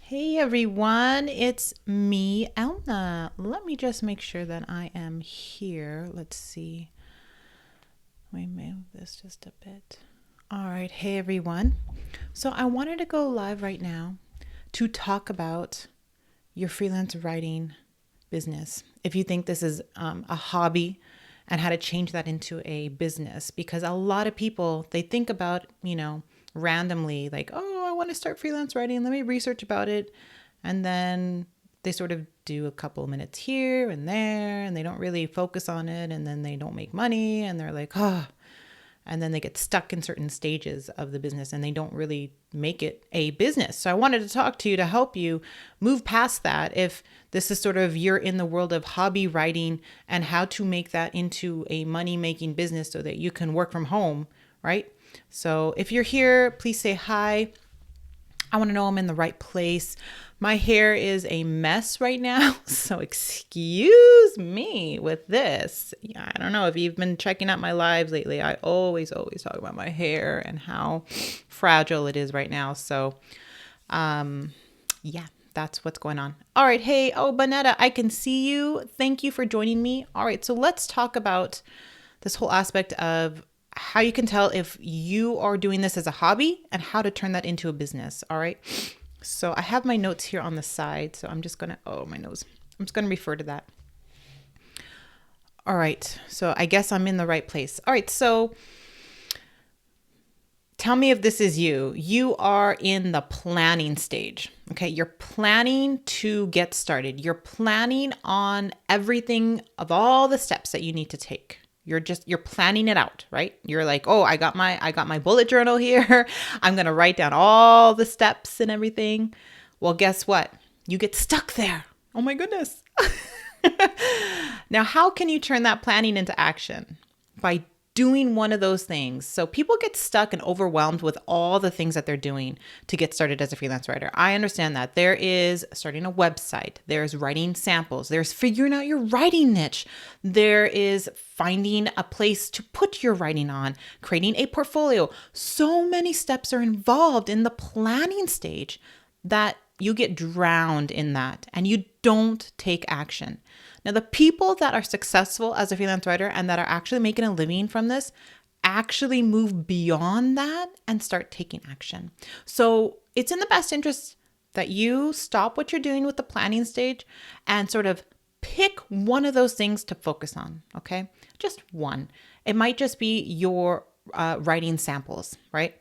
Hey everyone, it's me, Elna. Let me just make sure that I am here. Let's see. Let me move this just a bit. All right, hey everyone. So I wanted to go live right now to talk about your freelance writing business. If you think this is a hobby and how to change that into a business, because a lot of people, they think about, randomly like, oh, I want to start freelance writing. Let me research about it. And then they sort of do a couple of minutes here and there and they don't really focus on it. And then they don't make money and they're like, oh, and then they get stuck in certain stages of the business and they don't really make it a business. So I wanted to talk to you to help you move past that. If this is sort of you're in the world of hobby writing and how to make that into a money-making business so that you can work from home, right? So if you're here, please say hi. I want to know I'm in the right place. My hair is a mess right now, so excuse me with this. I don't know if you've been checking out my lives lately. I always talk about my hair and how fragile it is right now. So, yeah, that's what's going on. All right. Hey, Bonetta, I can see you. Thank you for joining me. All right. So let's talk about this whole aspect of how you can tell if you are doing this as a hobby and how to turn that into a business. All right. So I have my notes here on the side. So I'm just going to, my nose. I'm just going to refer to that. All right. So I guess I'm in the right place. All right. So tell me if this is you. You are in the planning stage. Okay. You're planning to get started. You're planning on everything of all the steps that you need to take. You're planning it out, right? You're like, oh, I got my bullet journal here. I'm going to write down all the steps and everything. Well, guess what? You get stuck there. Oh my goodness. Now, how can you turn that planning into action? By doing one of those things. So people get stuck and overwhelmed with all the things that they're doing to get started as a freelance writer. I understand that. There is starting a website, there's writing samples, there's figuring out your writing niche, there is finding a place to put your writing on, creating a portfolio. So many steps are involved in the planning stage that you get drowned in that and you don't take action. Now, the people that are successful as a freelance writer and that are actually making a living from this actually move beyond that and start taking action. So it's in the best interest that you stop what you're doing with the planning stage and sort of pick one of those things to focus on, okay? Just one. It might just be your writing samples, right?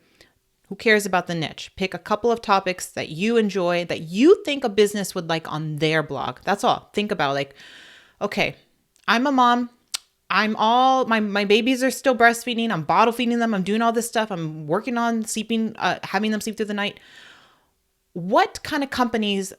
Who cares about the niche? Pick a couple of topics that you enjoy, that you think a business would like on their blog. That's all. Think about like, okay, I'm a mom. My babies are still breastfeeding. I'm bottle feeding them. I'm doing all this stuff. I'm working on sleeping, having them sleep through the night. What kind of companies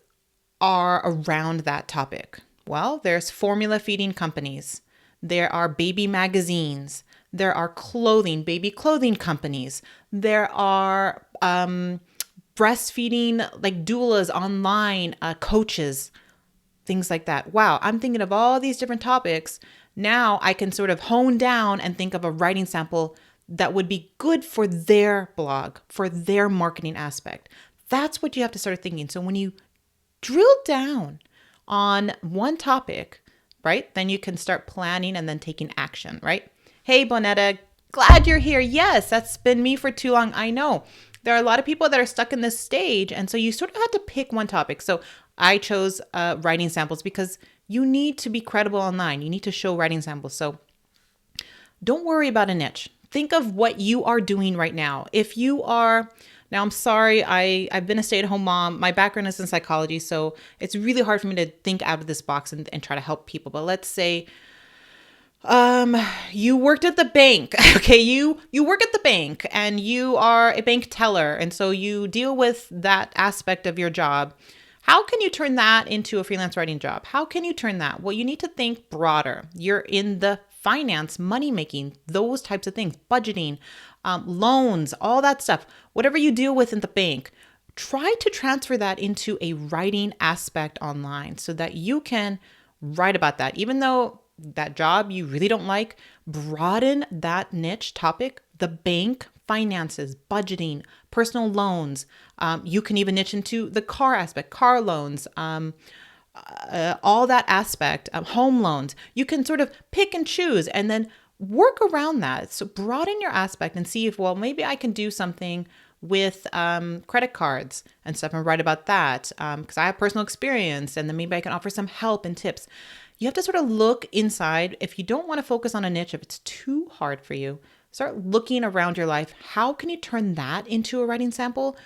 are around that topic? Well, there's formula feeding companies. There are baby magazines. There are baby clothing companies. There are breastfeeding, like doulas online, coaches, things like that. Wow, I'm thinking of all these different topics. Now I can sort of hone down and think of a writing sample that would be good for their blog, for their marketing aspect. That's what you have to start thinking. So when you drill down on one topic, right, then you can start planning and then taking action, right? Hey, Bonetta, glad you're here. Yes, that's been me for too long. I know. There are a lot of people that are stuck in this stage. And so you sort of have to pick one topic. So I chose writing samples because you need to be credible online. You need to show writing samples. So don't worry about a niche. Think of what you are doing right now. If you are, now I'm sorry, I've been a stay-at-home mom. My background is in psychology. So it's really hard for me to think out of this box and try to help people. But let's say you worked at the bank. Okay, you work at the bank and you are a bank teller, and so you deal with that aspect of your job. How can you turn that into a freelance writing job? How can you turn that? Well, you need to think broader. You're in the finance, money making, those types of things, budgeting, loans, all that stuff. Whatever you deal with in the bank, try to transfer that into a writing aspect online so that you can write about that. Even though that job you really don't like, broaden that niche topic, the bank, finances, budgeting, personal loans. You can even niche into the car aspect, car loans, all that aspect of home loans. You can sort of pick and choose and then work around that. So broaden your aspect and see if, well, maybe I can do something with credit cards and stuff and write about that because I have personal experience, and then maybe I can offer some help and tips. You have to sort of look inside. If you don't want to focus on a niche, if it's too hard for you, start looking around your life. How can you turn that into a writing sample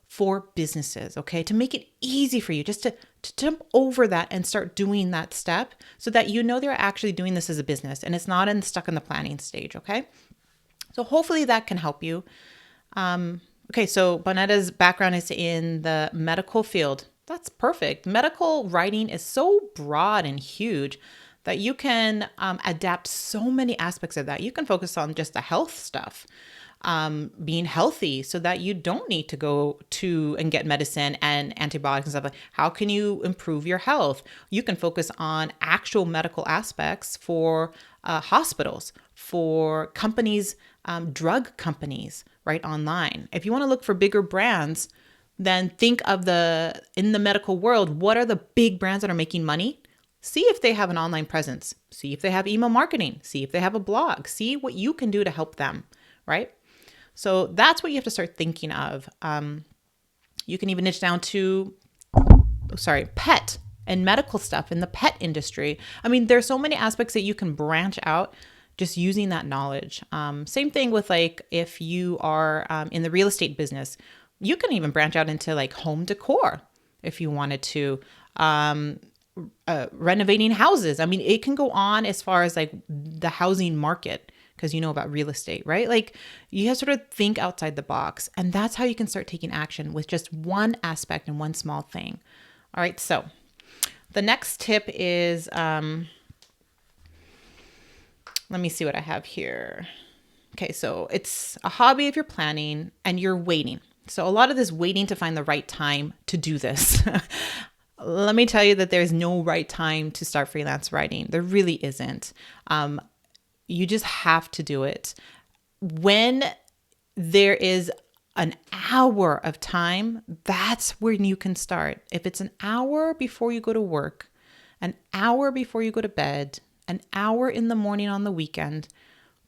for businesses, okay? To make it easy for you, just to jump over that and start doing that step so that you know they're actually doing this as a business and it's not stuck in the planning stage, okay? So hopefully that can help you. Okay, so Bonetta's background is in the medical field. That's perfect. Medical writing is so broad and huge that you can adapt so many aspects of that. You can focus on just the health stuff, being healthy so that you don't need to go to and get medicine and antibiotics and stuff. Like, how can you improve your health? You can focus on actual medical aspects for hospitals, for companies, drug companies, right, online. If you want to look for bigger brands, then think of in the medical world, what are the big brands that are making money? See if they have an online presence. See if they have email marketing. See if they have a blog. See what you can do to help them, right? So that's what you have to start thinking of. You can even niche down to, pet and medical stuff in the pet industry. I mean, there's so many aspects that you can branch out just using that knowledge. Same thing with like, if you are in the real estate business, you can even branch out into like home decor if you wanted to, renovating houses. I mean, it can go on as far as like the housing market, because you know about real estate, right? Like you have to sort of think outside the box, and that's how you can start taking action with just one aspect and one small thing. All right. So the next tip is, let me see what I have here. Okay, so it's a hobby if you're planning and you're waiting. So a lot of this waiting to find the right time to do this. Let me tell you that there's no right time to start freelance writing. There really isn't. You just have to do it. When there is an hour of time, that's when you can start. If it's an hour before you go to work, an hour before you go to bed, an hour in the morning on the weekend,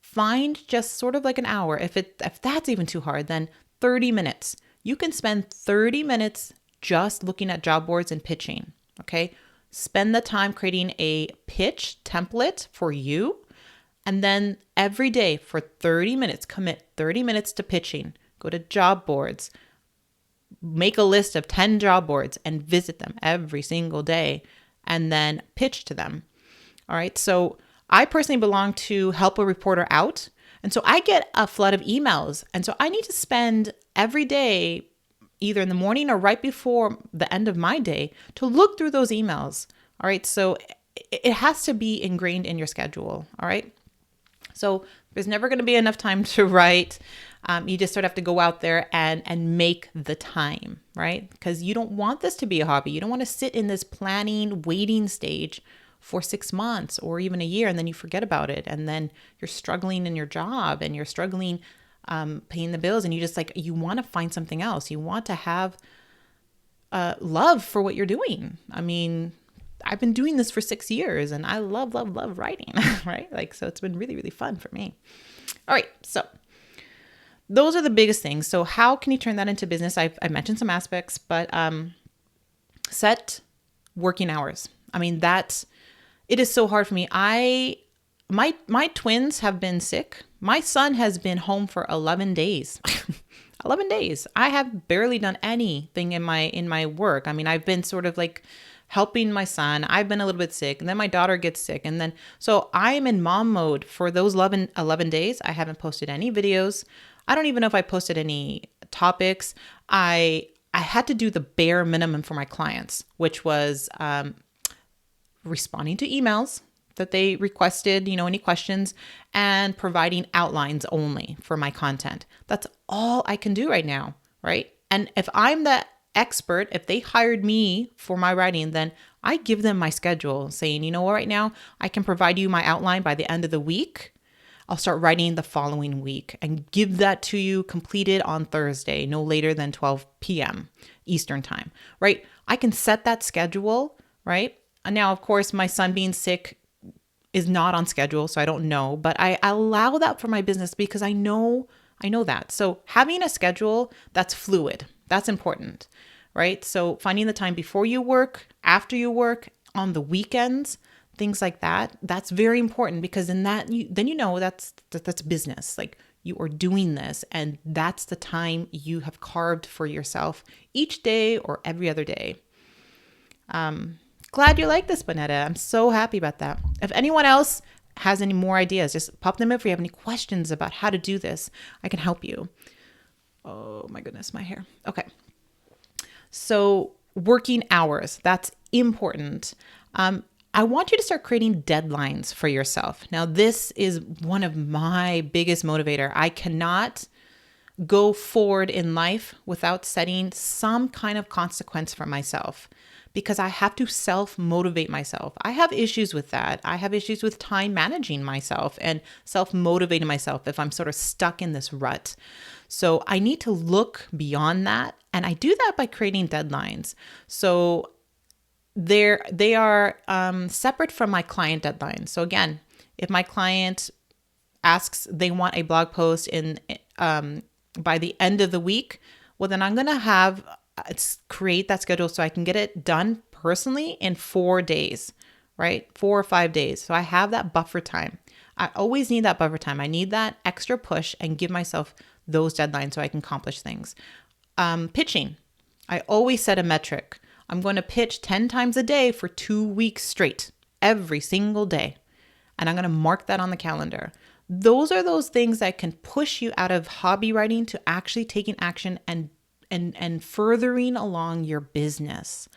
find just sort of like an hour. If that's even too hard, then 30 minutes. You can spend 30 minutes just looking at job boards and pitching, okay? Spend the time creating a pitch template for you, and then every day for 30 minutes, commit 30 minutes to pitching. Go to job boards, make a list of 10 job boards and visit them every single day, and then pitch to them. All right. So I personally belong to Help a Reporter Out. And so I get a flood of emails. And so I need to spend every day, either in the morning or right before the end of my day, to look through those emails. All right. So it has to be ingrained in your schedule. All right. So there's never going to be enough time to write. You just sort of have to go out there and make the time, right? Because you don't want this to be a hobby. You don't want to sit in this planning, waiting stage for 6 months or even a year, and then you forget about it. And then you're struggling in your job and you're struggling paying the bills, and you want to find something else. You want to have love for what you're doing. I mean, I've been doing this for 6 years and I love writing, right? Like, so it's been really, really fun for me. All right. So those are the biggest things. So how can you turn that into business? I mentioned some aspects, but set working hours. I mean, it is so hard for me. My twins have been sick. My son has been home for 11 days. 11 days. I have barely done anything in my work. I mean, I've been sort of like helping my son. I've been a little bit sick, and then my daughter gets sick. And then, so I'm in mom mode for those 11 days. I haven't posted any videos. I don't even know if I posted any topics. I had to do the bare minimum for my clients, which was responding to emails that they requested, any questions, and providing outlines only for my content. That's all I can do right now, right? And if I'm the expert, if they hired me for my writing, then I give them my schedule saying, right now I can provide you my outline by the end of the week. I'll start writing the following week and give that to you completed on Thursday, no later than 12 p.m. Eastern time, right? I can set that schedule, right? And now, of course, my son being sick is not on schedule, so I don't know, but I allow that for my business because I know that. So having a schedule that's fluid, that's important, right? So finding the time before you work, after you work, on the weekends, things like that, that's very important because in that, then you know that's business. Like you are doing this and that's the time you have carved for yourself each day or every other day. Glad you like this, Bonetta. I'm so happy about that. If anyone else has any more ideas, just pop them if you have any questions about how to do this. I can help you. Oh my goodness, my hair. Okay. So working hours, that's important. I want you to start creating deadlines for yourself. Now, this is one of my biggest motivator. I cannot go forward in life without setting some kind of consequence for myself because I have to self-motivate myself. I have issues with that. I have issues with time managing myself and self-motivating myself if I'm sort of stuck in this rut. So I need to look beyond that. And I do that by creating deadlines. So they are separate from my client deadlines. So again, if my client asks they want a blog post in by the end of the week, well, then I'm going to create that schedule so I can get it done personally in 4 days, right? 4 or 5 days. So I have that buffer time. I always need that buffer time. I need that extra push and give myself those deadlines so I can accomplish things. Pitching. I always set a metric. I'm going to pitch 10 times a day for 2 weeks straight, every single day. And I'm going to mark that on the calendar. Those are those things that can push you out of hobby writing to actually taking action and furthering along your business.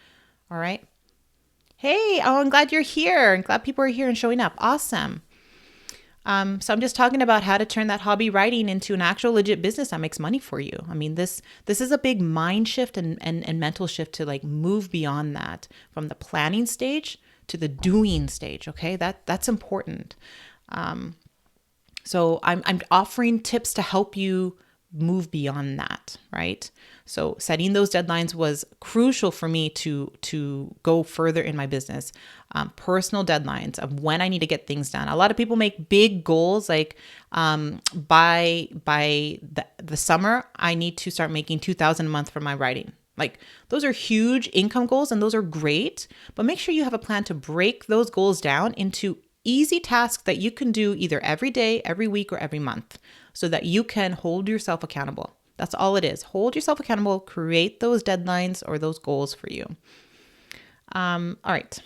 All right. Hey, I'm glad you're here. I'm glad people are here and showing up. Awesome. So I'm just talking about how to turn that hobby writing into an actual legit business that makes money for you. I mean, this is a big mind shift and mental shift to like move beyond that from the planning stage to the doing stage. Okay. That's important. So I'm offering tips to help you move beyond that, right? So setting those deadlines was crucial for me to go further in my business. Personal deadlines of when I need to get things done. A lot of people make big goals like by the summer, I need to start making $2,000 a month for my writing. Like those are huge income goals and those are great, but make sure you have a plan to break those goals down into easy tasks that you can do either every day, every week, or every month so that you can hold yourself accountable. That's all it is. Hold yourself accountable, create those deadlines or those goals for you. All right.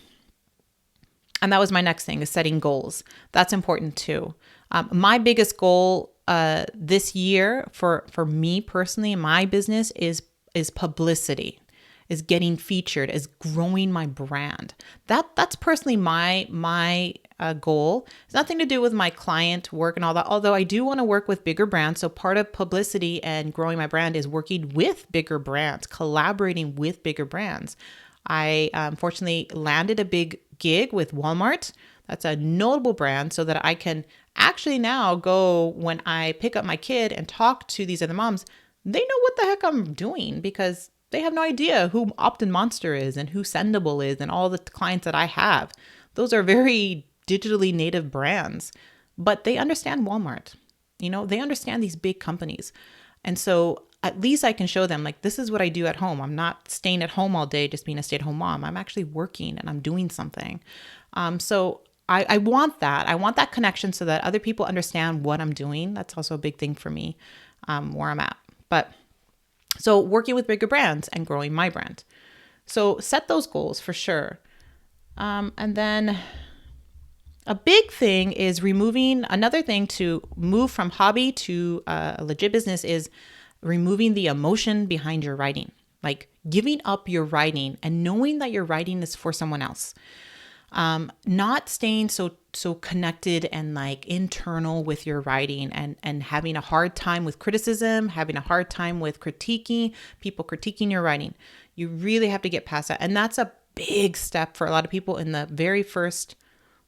And that was my next thing is setting goals. That's important too. My biggest goal this year for me personally in my business is publicity, is getting featured, is growing my brand. That's personally my goal. It's nothing to do with my client work and all that, although I do want to work with bigger brands. So part of publicity and growing my brand is working with bigger brands, collaborating with bigger brands. I fortunately landed a big gig with Walmart. That's a notable brand so that I can actually now go when I pick up my kid and talk to these other moms. They know what the heck I'm doing because they have no idea who Opt-in Monster is and who Sendable is and all the clients that I have. Those are very digitally native brands, but they understand Walmart. You know, they understand these big companies. And so at least I can show them like, this is what I do at home. I'm not staying at home all day, just being a stay-at-home mom. I'm actually working and I'm doing something. So I want that. I want that connection so that other people understand what I'm doing. That's also a big thing for me, where I'm at. But so working with bigger brands and growing my brand. So set those goals for sure. And then a big thing is another thing to move from hobby to a legit business is removing the emotion behind your writing, like giving up your writing and knowing that your writing is for someone else. Not staying so connected and like internal with your writing and having a hard time with criticism, having a hard time with people critiquing your writing. You really have to get past that. And that's a big step for a lot of people in the very first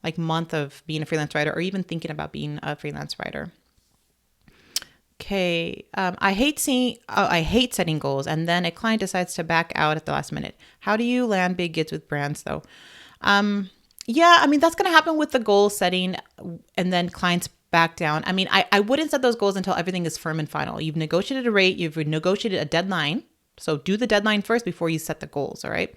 like month of being a freelance writer or even thinking about being a freelance writer. Okay. I hate setting goals and then a client decides to back out at the last minute. How do you land big gigs with brands though? Yeah, I mean, that's going to happen with the goal setting and then clients back down. I mean, I wouldn't set those goals until everything is firm and final. You've negotiated a rate, you've negotiated a deadline. So do the deadline first before you set the goals. All right.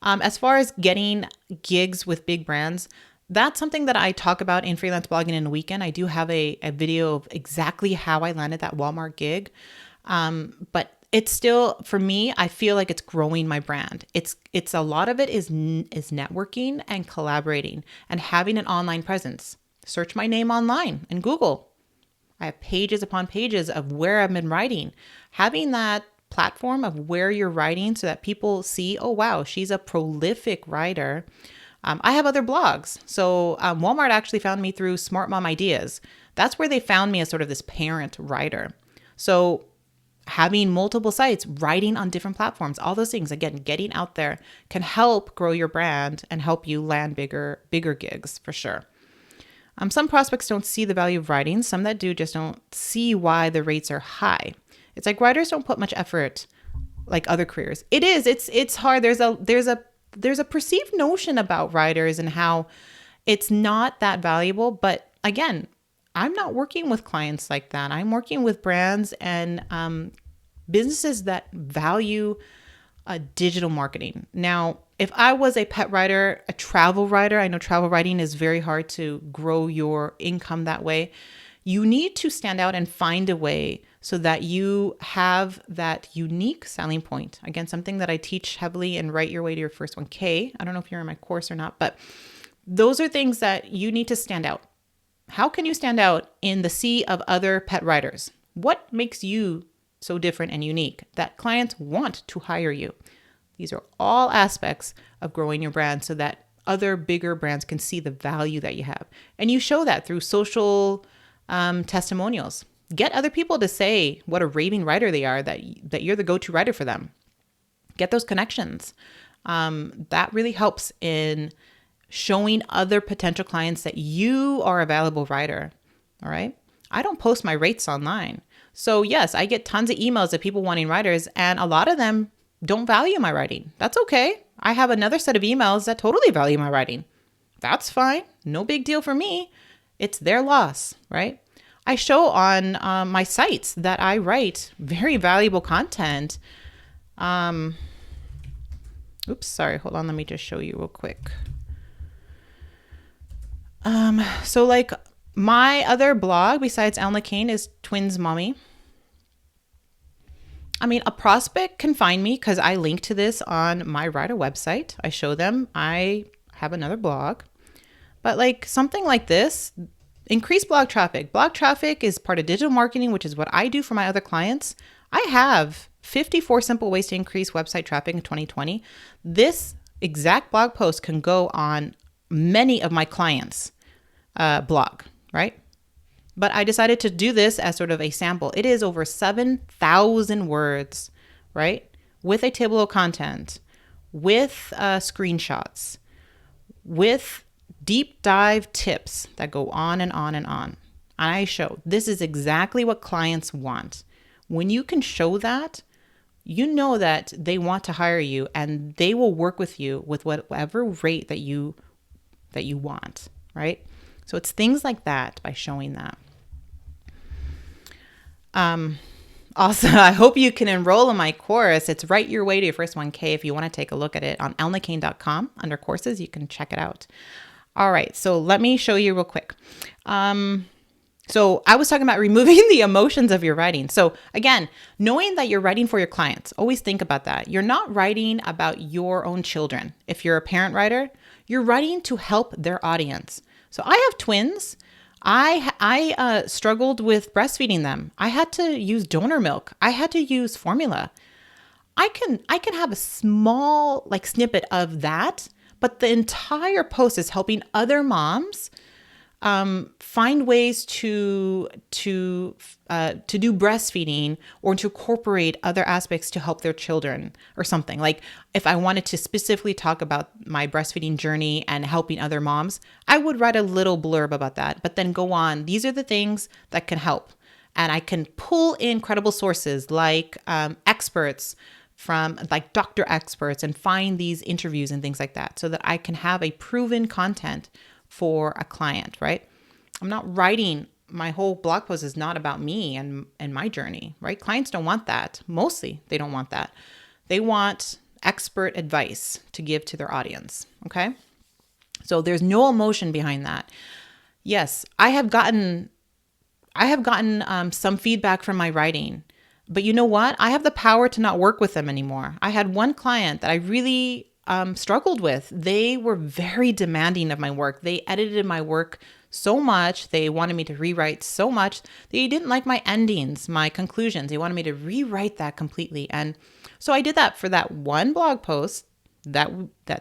As far as getting gigs with big brands, that's something that I talk about in Freelance Blogging in a Weekend. I do have a video of exactly how I landed that Walmart gig. But it's still, for me, I feel like it's growing my brand. It's a lot of it is networking and collaborating and having an online presence. Search my name online in Google. I have pages upon pages of where I've been writing. Having that platform of where you're writing so that people see, oh, wow, she's a prolific writer. I have other blogs. So Walmart actually found me through Smart Mom Ideas. That's where they found me as sort of this parent writer. So having multiple sites, writing on different platforms, all those things, again, getting out there can help grow your brand and help you land bigger gigs for sure. Some prospects don't see the value of writing. Some that do just don't see why the rates are high. It's like writers don't put much effort like other careers. It's hard. There's a perceived notion about writers and how it's not that valuable. But again, I'm not working with clients like that. I'm working with brands and businesses that value digital marketing. Now, if I was a pet writer, a travel writer, I know travel writing is very hard to grow your income that way. You need to stand out and find a way so that you have that unique selling point. Again, something that I teach heavily in Write Your Way to Your First 1K. I don't know if you're in my course or not, but those are things that you need to stand out. How can you stand out in the sea of other pet writers? What makes you so different and unique that clients want to hire you? These are all aspects of growing your brand so that other bigger brands can see the value that you have. And you show that through social testimonials. Get other people to say what a raving writer they are, that you're the go-to writer for them. Get those connections. That really helps in showing other potential clients that you are a valuable writer. All right. I don't post my rates online. So yes, I get tons of emails of people wanting writers, and a lot of them don't value my writing. That's okay. I have another set of emails that totally value my writing. That's fine. No big deal for me. It's their loss, right? I show on my sites that I write very valuable content. Oops, sorry. Hold on. Let me just show you real quick. So like my other blog besides Elna Cain is Twins Mommy. I mean, a prospect can find me because I link to this on my writer website. I show them I have another blog. But like something like this, increase blog traffic. Blog traffic is part of digital marketing, which is what I do for my other clients. I have 54 simple ways to increase website traffic in 2020. This exact blog post can go on many of my clients' blog, right? But I decided to do this as sort of a sample. It is over 7,000 words, right? With a table of content, with screenshots, with deep dive tips that go on and on and on. I show this is exactly what clients want. When you can show that, you know that they want to hire you and they will work with you with whatever rate that you want, right? So it's things like that by showing that. Also, I hope you can enroll in my course. It's Write Your Way to Your First 1K. If you want to take a look at it on elnacain.com under courses, you can check it out. All right. So let me show you real quick. So I was talking about removing the emotions of your writing. So again, knowing that you're writing for your clients, always think about that. You're not writing about your own children. If you're a parent writer, you're writing to help their audience. So I have twins. I struggled with breastfeeding them. I had to use donor milk. I had to use formula. I can have a small like snippet of that, but the entire post is helping other moms Find ways to do breastfeeding or to incorporate other aspects to help their children or something. Like if I wanted to specifically talk about my breastfeeding journey and helping other moms, I would write a little blurb about that, but then go on. These are the things that can help. And I can pull in credible sources like experts from like doctor experts and find these interviews and things like that so that I can have a proven content for a client, right? I'm not writing, my whole blog post is not about me and my journey, right? Clients don't want that. Mostly they don't want that. They want expert advice to give to their audience, okay? So there's no emotion behind that. Yes, I have gotten some feedback from my writing, but you know what? I have the power to not work with them anymore. I had one client that I really struggled with. They were very demanding of my work. They edited my work so much. They wanted me to rewrite so much. They didn't like my endings, my conclusions. They wanted me to rewrite that completely. And so I did that for that one blog post that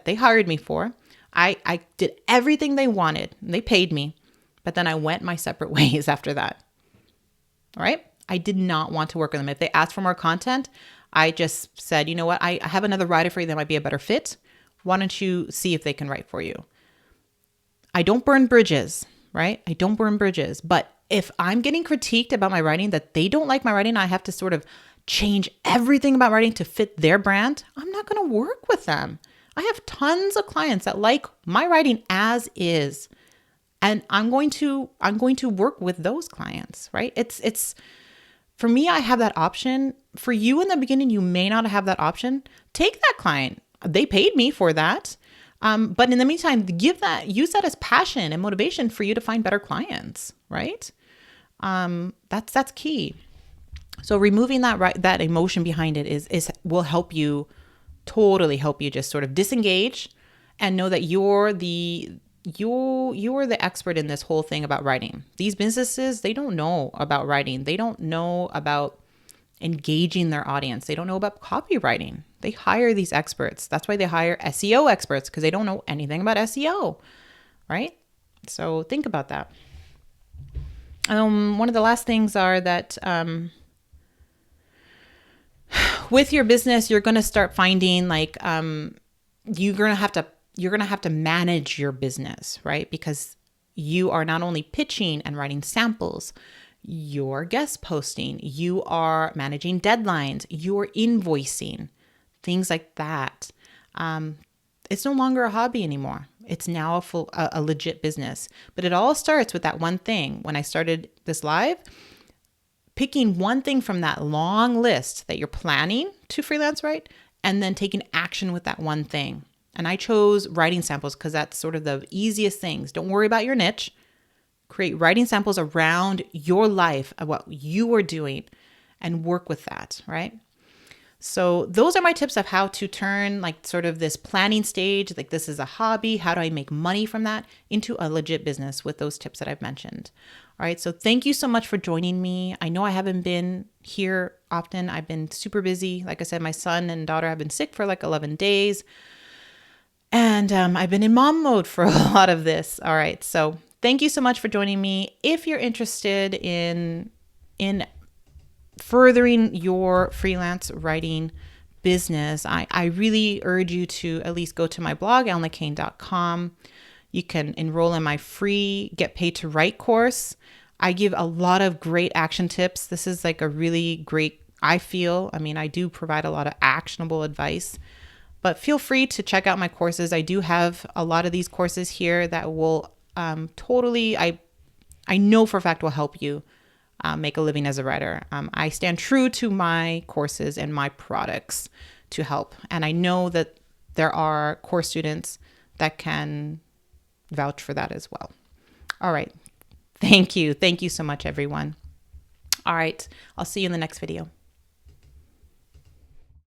they hired me for. I did everything they wanted. They paid me, but then I went my separate ways after that. All right. I did not want to work with them. If they asked for more content, I just said, you know what? I have another writer for you that might be a better fit. Why don't you see if they can write for you? I don't burn bridges, right? I don't burn bridges. But if I'm getting critiqued about my writing, that they don't like my writing, I have to sort of change everything about writing to fit their brand, I'm not going to work with them. I have tons of clients that like my writing as is. And I'm going to work with those clients, right? It's for me, I have that option. For you in the beginning, you may not have that option. Take that client. They paid me for that. But in the meantime, use that as passion and motivation for you to find better clients, right? That's key. So removing that emotion behind it will help you, totally help you just sort of disengage and know that you're the expert in this whole thing about writing. These businesses, they don't know about writing. They don't know about engaging their audience. They don't know about copywriting. They hire these experts. That's why they hire SEO experts, because they don't know anything about SEO, right? So think about that. One of the last things are that with your business, you're going to start finding like you're going to have to manage your business, right? Because you are not only pitching and writing samples, you're guest posting, you are managing deadlines, you're invoicing, things like that. It's no longer a hobby anymore. It's now a legit business. But it all starts with that one thing. When I started this live, picking one thing from that long list that you're planning to freelance write, and then taking action with that one thing. And I chose writing samples because that's sort of the easiest things. Don't worry about your niche. Create writing samples around your life, of what you are doing, and work with that, right? So those are my tips of how to turn like sort of this planning stage, like this is a hobby, how do I make money from that, into a legit business with those tips that I've mentioned. All right, so thank you so much for joining me. I know I haven't been here often. I've been super busy. Like I said, my son and daughter have been sick for like 11 days. And I've been in mom mode for a lot of this. All right, so thank you so much for joining me. If you're interested in furthering your freelance writing business, I really urge you to at least go to my blog, elnacain.com. You can enroll in my free Get Paid to Write course. I give a lot of great action tips. This is like a really great, I do provide a lot of actionable advice. But feel free to check out my courses. I do have a lot of these courses here that will I know for a fact will help you make a living as a writer. I stand true to my courses and my products to help. And I know that there are course students that can vouch for that as well. All right. Thank you. Thank you so much, everyone. All right. I'll see you in the next video.